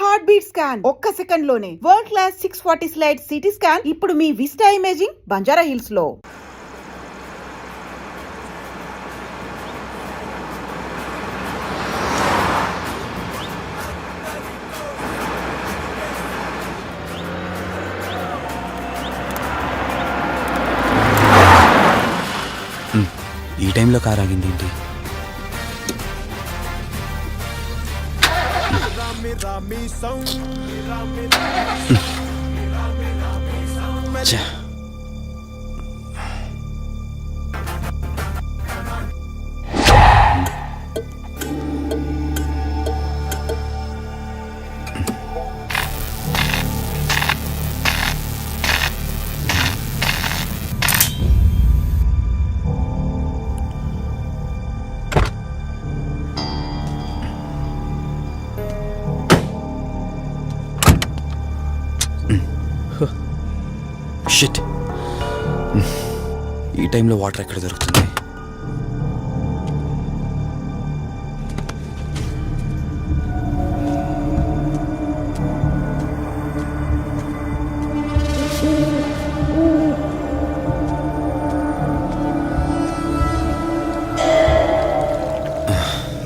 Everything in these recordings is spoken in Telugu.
హార్ట్ బీట్ స్కాన్ ఒక్క సెకండ్ లోనే world class 640 slide CT scan ఇప్పుడు మీ విస్టా ఇమేజింగ్ బంజారా హిల్స్ లో. ఈ టైంలో కార్ ఆగింది ఏంటి? షిట్, ఈ టైంలో వాటర్ ఎక్కడ దొరుకుతుంది?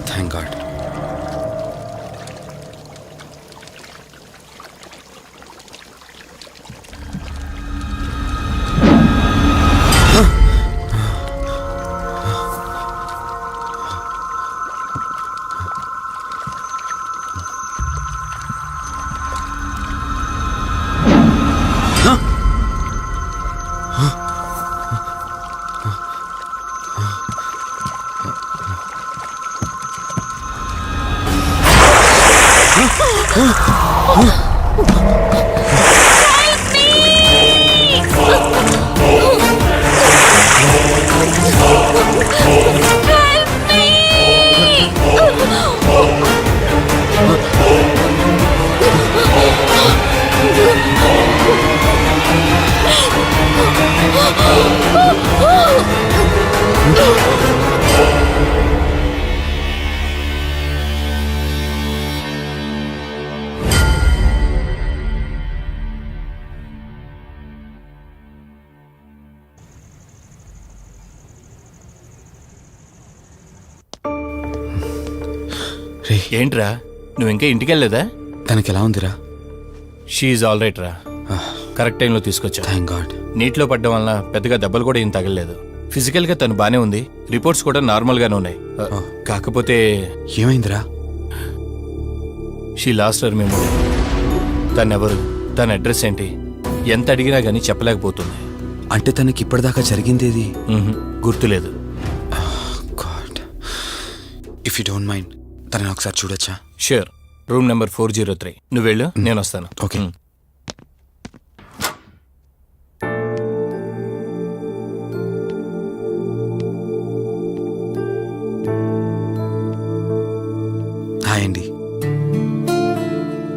Thank God. ఏంట్రా, నువ్వు ఇంకా ఇంటికి వెళ్ళలేదా? తనకి ఎలా ఉందిరా? షీఈ్ ఆల్ రైట్ రా, కరెక్ట్ టైంలో తీసుకొచ్చా. Thank God. నీటిలో పడ్డం వల్ల పెద్దగా దెబ్బలు కూడా ఏం తగలలేదు. ఫిజికల్ గా తను బానే ఉంది, రిపోర్ట్స్ కూడా నార్మల్ గానే ఉన్నాయి. కాకపోతే ఏమైందిరా? She lost her memory. తనెవరు, తన అడ్రస్ ఏంటి, ఎంత అడిగినా గానీ చెప్పలేకపోతుంది. అంటే తనకి ఇప్పటిదాకా జరిగిందేది గుర్తులేదు. God, if you don't mind తనని ఒకసారి చూడొచ్చా? ష్యూర్. Room number 403. నువ్వు వెళ్ళు, నేను వస్తాను. ఓకే. హాయ్ అండి,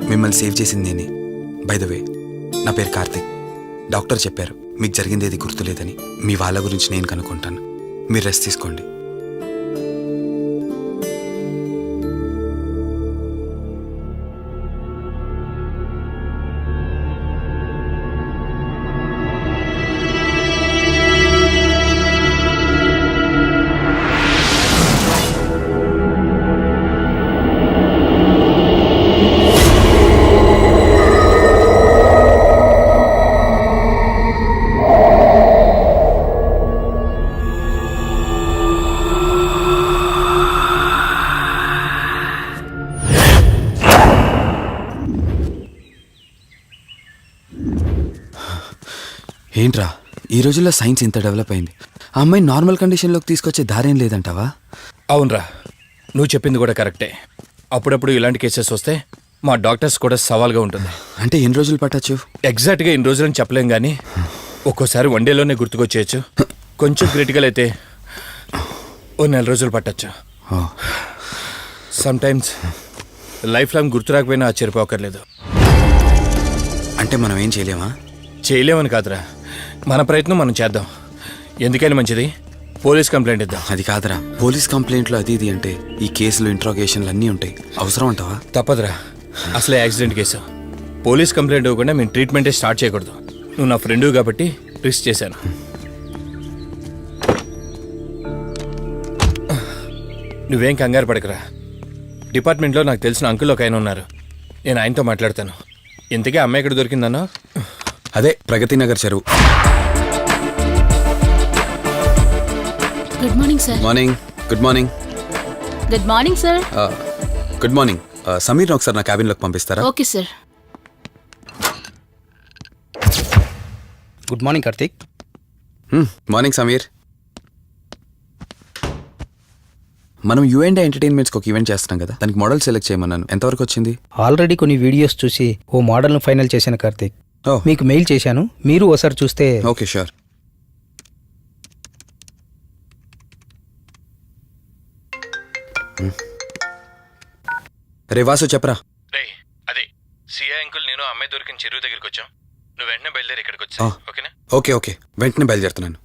మిమ్మల్ని సేవ్ చేసింది నేనే. బై ద వే, నా పేరు కార్తిక్. డాక్టర్ చెప్పారు మీకు జరిగిందేది గుర్తులేదని. మీ వాళ్ళ గురించి నేను కనుక్కుంటాను, మీరు రెస్ట్ తీసుకోండి. ఏంట్రా, ఈ రోజుల్లో సైన్స్ ఇంత డెవలప్ అయింది, ఆ అమ్మాయి నార్మల్ కండిషన్లోకి తీసుకొచ్చే దారేం లేదంటావా? అవునరా, నువ్వు చెప్పింది కూడా కరెక్టే. అప్పుడప్పుడు ఇలాంటి కేసెస్ వస్తే మా డాక్టర్స్ కూడా సవాల్గా ఉంటుంది. అంటే ఎన్ని రోజులు పట్టచ్చు? ఎగ్జాక్ట్గా ఎన్ని రోజులని చెప్పలేం, కానీ ఒక్కోసారి వన్ డేలోనే గుర్తుకొచ్చేయచ్చు. కొంచెం క్రిటికల్ అయితే ఓ 4 రోజులు పట్టచ్చు. సమ్ టైమ్స్ లైఫ్ లాంగ్ గుర్తు రాకపోయినా ఆశ్చర్యపోకర్లేదు. అంటే మనం ఏం చేయలేమా? చేయలేమని కాదురా, మన ప్రయత్నం మనం చేద్దాం. ఎందుకని మంచిది, పోలీస్ కంప్లైంట్ ఇద్దాం. అది కాదురా, పోలీస్ కంప్లైంట్లో అది ఇది అంటే ఈ కేసులు ఇంట్రాగేషన్లు అన్నీ ఉంటాయి, అవసరం అంటావా? తప్పదురా, అసలే యాక్సిడెంట్ కేసు. పోలీస్ కంప్లైంట్ ఇవ్వకుండా మేము ట్రీట్మెంటే స్టార్ట్ చేయకూడదు. నువ్వు నా ఫ్రెండు కాబట్టి రిస్క్ చేశాను. నువ్వేం కంగారు పడకరా. డిపార్ట్మెంట్లో నాకు తెలిసిన అంకుల్ ఒక ఆయన ఉన్నారు. నేను ఆయనతో మాట్లాడతాను. ఇంతకీ అమ్మాయి ఎక్కడ దొరికిందన్నా? అదే ప్రగతి నగర్ చెరువు. Good morning sir. Morning. Good morning. Good morning sir. Good morning. సమీర్ని ఒకసారి నా క్యాబిన్లోకి పంపిస్తారా? Okay sir. Good morning Karthik. Morning Sameer. మనం యుఎండ్ ఎంటర్టైన్మెంట్స్కి ఒక ఈవెంట్ చేస్తున్నాం కదా, దానికి మోడల్ సెలెక్ట్ చేయమన్నాను. ఎంతవరకు వచ్చింది? ఆల్రెడీ కొన్ని వీడియోస్ చూసి ఓ మోడల్ను ఫైనల్ చేశాను కార్తీక్. మీకు మెయిల్ చేశాను, మీరు ఓసారి చూస్తే. Okay sure. రే వాసు చెప్పరా. అదే సిఐ అంకుల్ నేను అమ్మాయి దొరికిన చెరువు దగ్గరికి వచ్చాం. నువ్వు వెంటనే బయలుదేరి ఇక్కడికి వచ్చా. ఓకేనా? ఓకే ఓకే, వెంటనే బయలుదేరుతున్నాను.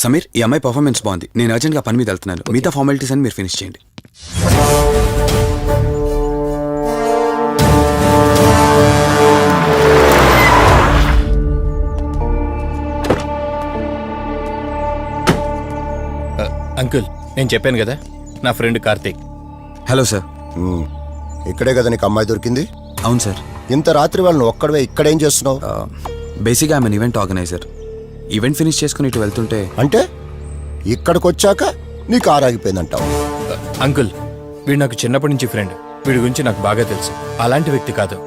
సమీర్, ఈ అమ్మాయి పర్ఫార్మెన్స్ బాగుంది. నేను అర్జెంట్గా పని మీద వెళ్తున్నాను. మిగతా ఫార్మాలిటీస్ అని మీరు ఫినిష్ చేయండి. అంకుల్, నేను చెప్పాను కదా, నా ఫ్రెండ్ కార్తీక్. Hello sir. ఇక్కడే కదా నీకు అమ్మాయి దొరికింది? అవును సార్. ఇంత రాత్రి వాళ్ళని ఒక్కడవే ఇక్కడేం చేస్తున్నావు? బేసిక్గా I'm event organiser. Event finish చేసుకుని ఇటు వెళ్తుంటే. అంటే ఇక్కడికి వచ్చాక నీకు ఆరాగిపోయిందంటావు? అంకుల్, వీడు నాకు చిన్నప్పటి నుంచి ఫ్రెండ్. వీడి గురించి నాకు బాగా తెలుసు. అలాంటి వ్యక్తి కాదు.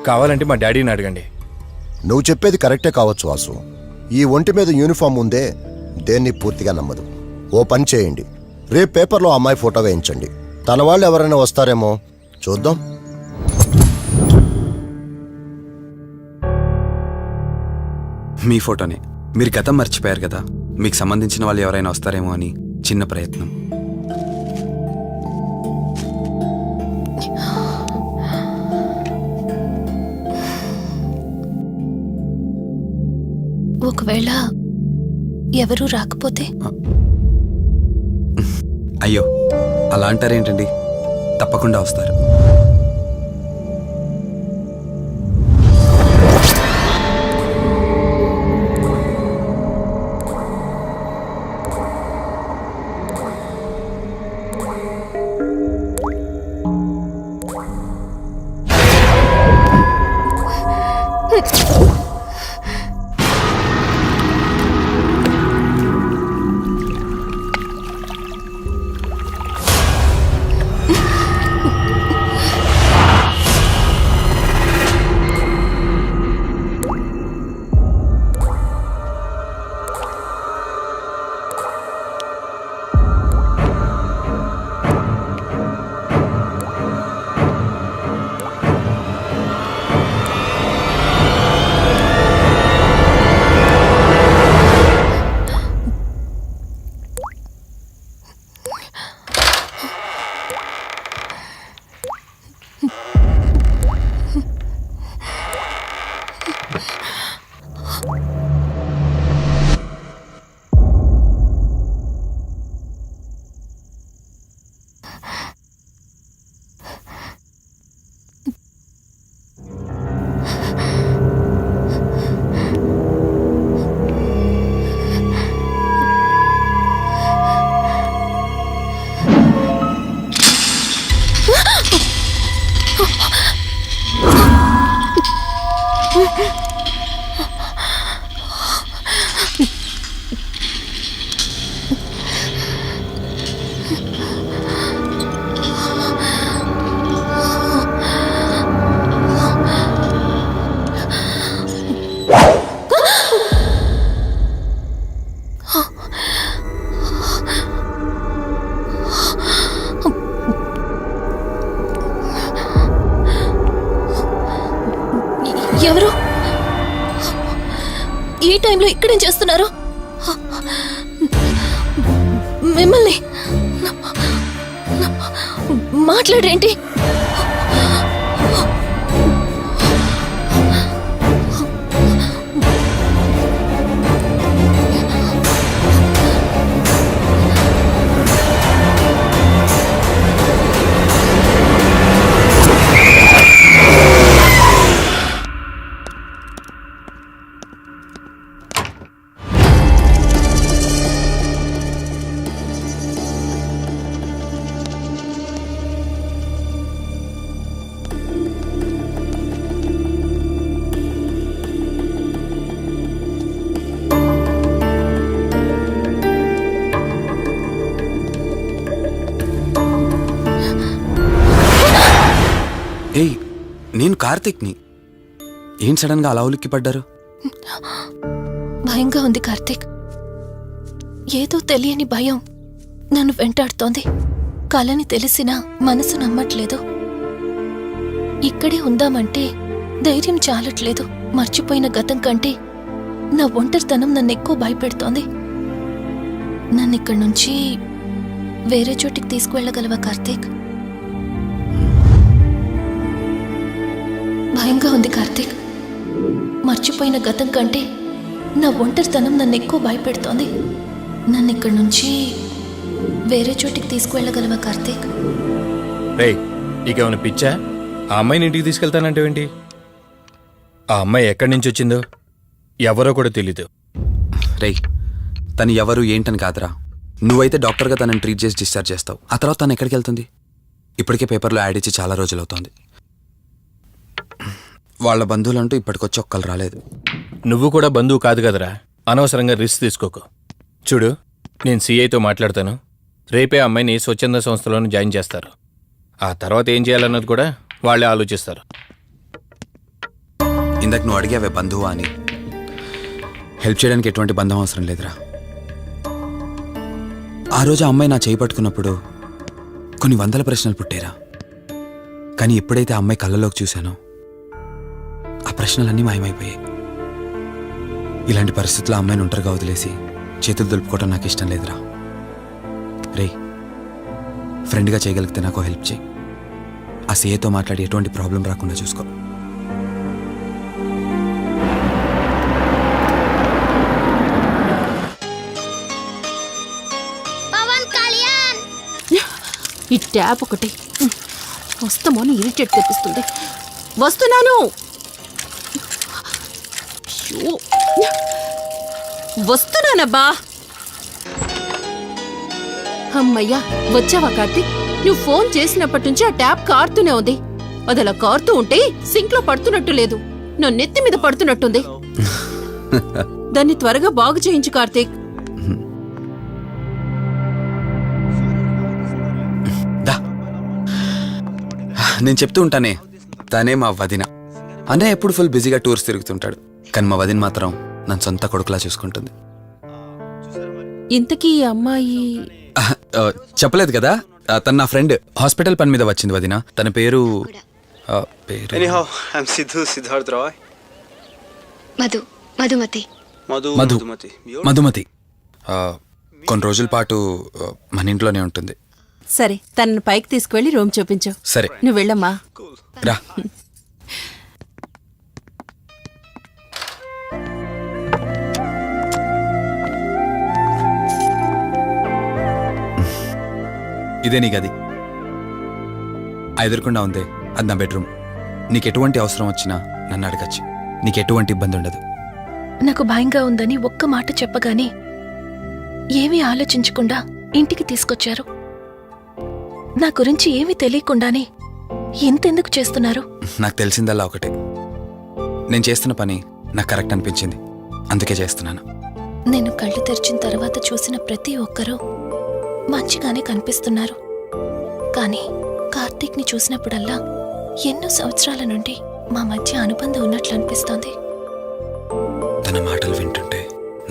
కావాలంటే మా డాడీని అడగండి. నువ్వు చెప్పేది కరెక్టే కావచ్చు వాసు. ఈ ఒంటి మీద యూనిఫామ్ ఉందే దేన్ని పూర్తిగా నమ్మదు. ఓ పని చేయండి, రేపు పేపర్లో అమ్మాయి ఫోటో వేయించండి. తన వాళ్ళు ఎవరైనా వస్తారేమో చూద్దాం. మీ ఫోటోనే. మీరు గతం మర్చిపోయారు కదా, మీకు సంబంధించిన వాళ్ళు ఎవరైనా వస్తారేమో అని చిన్న ప్రయత్నం. ఒకవేళ ఎవరూ రాకపోతే? అయ్యో, అలా అంటారేంటండి? తప్పకుండా వస్తారు. ఎవరు ఈ టైంలో ఇక్కడేం చేస్తున్నారు? మిమ్మల్ని మాట్లాడేంటి? నేను కార్తిక్ని. ఏం సడన్గా అలా ఉలిక్కి పడ్డారు? భయంగా ఉంది కార్తీక్. ఏదో తెలియని భయం నన్ను వెంటాడుతోంది. కలని తెలిసినా మనసు నమ్మట్లేదు. ఇక్కడే ఉందామంటే ధైర్యం చాలట్లేదు. మర్చిపోయిన గతం కంటే నా ఒంటరితనం నన్ను ఎక్కువ భయపెడుతోంది. నన్నిక్కడి నుంచి వేరే చోటికి తీసుకువెళ్ళగలవా కార్తీక్? భయంగా ఉంది కార్తీక్. మర్చిపోయిన గతం కంటే నా ఒంటరితనం నన్ను ఎక్కువ భయపెడుతోంది. నన్నిక్కడి నుంచి వేరే చోటికి తీసుకువెళ్ళగలవా కార్తీక్? రేయ్, నీకేమైనా పిచ్చా? ఆ అమ్మాయిని ఇంటికి తీసుకెళ్తానంటేవేంటి? ఆ అమ్మాయి ఎక్కడి నుంచి వచ్చిందో ఎవరో కూడా తెలీదు. రేయ్, తను ఎవరు ఏంటని కాదురా. నువ్వైతే డాక్టర్గా తనని ట్రీట్ చేసి డిశ్చార్జ్ చేస్తావు. ఆ తర్వాత తను ఎక్కడికి వెళ్తుంది? ఇప్పటికే పేపర్లో యాడ్ ఇచ్చి చాలా రోజులవుతోంది. వాళ్ళ బంధువులంటూ ఇప్పటికొచ్చి ఒక్కరు రాలేదు. నువ్వు కూడా బంధువు కాదు కదరా. అనవసరంగా రిస్క్ తీసుకోకు. చూడు, నేను సిఐతో మాట్లాడతాను. రేపే అమ్మాయిని స్వచ్ఛంద సంస్థలోనే జాయిన్ చేస్తారు. ఆ తర్వాత ఏం చేయాలన్నది కూడా వాళ్ళే ఆలోచిస్తారు. ఇందాక నువ్వు అడిగావే బంధువా అని. హెల్ప్ చేయడానికి ఎటువంటి బంధం అవసరం లేదురా. ఆ రోజు ఆ అమ్మాయి నా చేయి పట్టుకున్నప్పుడు కొన్ని వందల ప్రశ్నలు పుట్టేరా. కానీ ఎప్పుడైతే ఆ అమ్మాయి కళ్ళలోకి చూశానో ఆ ప్రశ్నలన్నీ మాయమైపోయాయి. ఇలాంటి పరిస్థితుల్లో అమ్మాయిని ఒంటరిగా వదిలేసి చేతులు దులుపుకోవటం నాకు ఇష్టం లేదురా. రే, ఫ్రెండ్గా చేయగలిగితే నాకు హెల్ప్ చేయి. ఆ సీఏతో మాట్లాడి ఎటువంటి ప్రాబ్లం రాకుండా చూసుకో. ఈ ట్యాప్ ఒకటి వస్తామని ఇరిటేట్ తెప్పిస్తుంది. వస్తున్నాను. అయ్యో, వస్తున్నానబ్బా. అమ్మయ్యా, వచ్చావా కార్తీక్? నువ్వు ఫోన్ చేసినప్పటి నుంచి ఆ ట్యాప్ కారుతూనే ఉంది. అది అలా కారుతూ ఉంటే సింక్ లో పడుతున్నట్టు లేదు, నా నెత్తి మీద పడుతున్నట్టుంది. దాన్ని త్వరగా బాగు చేయించు కార్తీక్. నేను చెప్తూ ఉంటానే, తనే మా వదిన. అన్నయ్య ఎప్పుడు ఫుల్ బిజీగా టూర్స్ తిరుగుతుంటాడు. కానీ మా వదిన మాత్రం నన్ను సొంత కొడుకులా చూసుకుంటుంది. ఇంతకీ ఈ అమ్మాయి చెప్పలేదు కదా, తను నా ఫ్రెండ్. హాస్పిటల్ పని మీద వచ్చింది వదిన. తన పేరు Anyhow, I'm Siddharth Roy. Madhumati. Madhumati. కొన్ని రోజుల పాటు మన ఇంట్లోనే ఉంటుంది. సరే, తనను పైకి తీసుకువెళ్ళి రూమ్ చూపించు. సరే, నువ్వు వెళ్ళమ్మా. రా. ఇదే నీ గది. ఎదురుకుండా ఉందే, అది నా బెడ్రూమ్. నీకు ఎటువంటి అవసరం వచ్చినా నన్ను అడగచ్చు. నీకు ఎటువంటి ఇబ్బంది ఉండదు. నాకు భయంగా ఉందని ఒక్క మాట చెప్పగానే ఏమీ ఆలోచించకుండా ఇంటికి తీసుకొచ్చారు. నా గురించి ఏమీ తెలియకుండానే ఎంతెందుకు చేస్తున్నారు? నాకు తెలిసిందల్లా ఒకటే, నేను చేస్తున్న పని నాకు కరెక్ట్ అనిపించింది, అందుకే చేస్తున్నాను. నేను కళ్ళు తెరిచిన తర్వాత చూసిన ప్రతి ఒక్కరూ మంచిగానే కనిపిస్తున్నారు. కానీ కార్తీక్ని చూసినప్పుడల్లా ఎన్నో సంవత్సరాల నుండి మా మధ్య అనుబంధం ఉన్నట్లు అనిపిస్తోంది. తన మాటలు వింటుంటే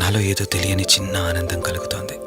నాలో ఏదో తెలియని చిన్న ఆనందం కలుగుతోంది.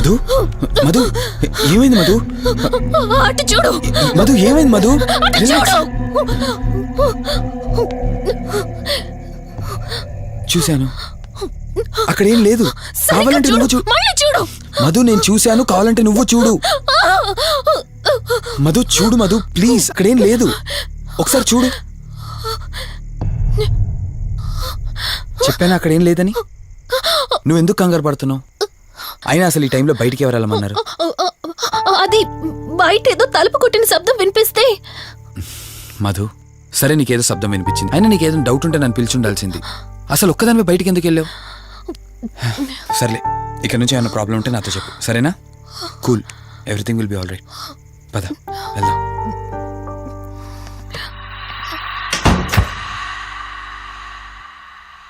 మధు మధు ఏమైంది మధు? అటు చూడు, మధు ఏమైంది మధు? అటు రిలాక్స్. చూడు. చూశాను, అక్కడ ఏం లేదు. సరిగ్గా కావాలంటే చూడు, నువ్వు చూ మళ్ళీ చూడు. మధు నేను చూశాను, కావాలంటే నువ్వు చూడు. మధు చూడు మధు ప్లీజ్, అక్కడేం లేదు. ఒకసారి చూడు. చెప్పాను అక్కడేం లేదని. నువ్వెందుకు కంగారు పడుతున్నావు? అయినా అసలు ఈ టైంలో బయటికి ఎవరు వెళ్ళమన్నారు? అది బయట ఏదో తలుపు కొట్టిన శబ్దం వినిపిస్తే. మధు సరే, నీకేదో శబ్దం వినిపించింది. అయినా నీకేదో డౌట్ ఉంటే నన్ను పిలిచి ఉండాల్సింది. అసలు ఒక్కదానిపై బయటికి ఎందుకు వెళ్ళావు? సర్లే, ఇక్కడ నుంచి ఏమైనా ప్రాబ్లం ఉంటే నాతో చెప్పు, సరేనా? Cool, everything will be all right. పద వెళ్దాం.